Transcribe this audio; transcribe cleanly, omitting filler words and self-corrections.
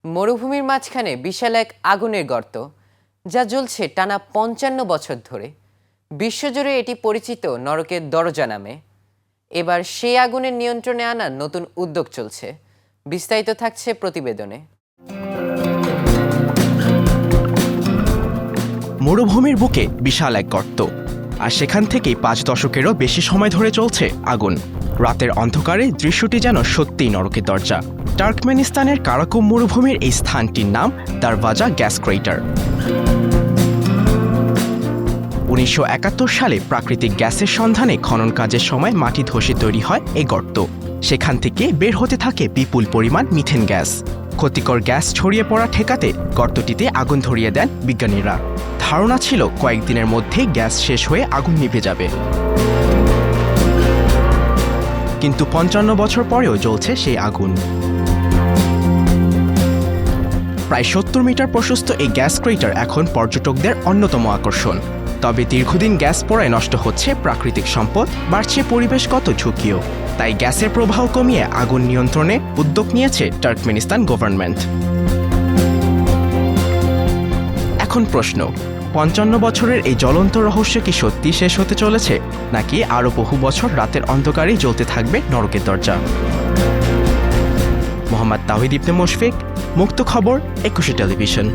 মরুভূমির মাঝখানে বিশাল এক আগুনের গর্ত যা জ্বলছে টানা ৫৫ বছর ধরে। বিশ্বজুড়ে এটি পরিচিত নরকের দরজা নামে। এবার সেই আগুনের নিয়ন্ত্রণে আনার নতুন উদ্যোগ চলছে। বিস্তারিত থাকছে প্রতিবেদনে। মরুভূমির বুকে বিশাল এক গর্ত, আর সেখান থেকেই ৫ দশকেরও বেশি সময় ধরে চলছে আগুন। রাতের অন্ধকারে দৃশ্যটি যেন সত্যিই নরকের দরজা। টার্কমেনিস্তানের কারাকুম মরুভূমির এই স্থানটির নাম দারভাজা গ্যাস ক্রেটার। ১৯৭১ সালে প্রাকৃতিক গ্যাসের সন্ধানে খনন কাজের সময় মাটি ধসে তৈরি হয় এই গর্ত। সেখান থেকে বের হতে থাকে বিপুল পরিমাণ মিথেন গ্যাস। ক্ষতিকর গ্যাস ছড়িয়ে পড়া ঠেকাতে গর্তটিতে আগুন ধরিয়ে দেন বিজ্ঞানীরা। ধারণা ছিল কয়েকদিনের মধ্যেই গ্যাস শেষ হয়ে আগুন নিভে যাবে, কিন্তু ৫৫ বছর পরেও জ্বলছে সেই আগুন। প্রায় ৭০ মিটার প্রশস্ত এই গ্যাস ক্রেটার এখন পর্যটকদের অন্যতম আকর্ষণ। তবে দীর্ঘদিন গ্যাস পোড়ায় নষ্ট হচ্ছে প্রাকৃতিক সম্পদ, বাড়ছে পরিবেশগত ঝুঁকিও। তাই গ্যাসের প্রবাহ কমিয়ে আগুন নিয়ন্ত্রণে উদ্যোগ নিয়েছে টার্কমেনিস্তান গভর্নমেন্ট। এখন প্রশ্ন, ৫৫ বছরের এই জ্বলন্ত রহস্য কি সত্যি শেষ হতে চলেছে, নাকি আরও বহু বছর রাতের অন্ধকারেই জ্বলতে থাকবে নরকের দরজা? মোহাম্মদ তাওহিদ ইবনে মুশফিক, মুক্ত খবর, ২১ টেলিভিশন।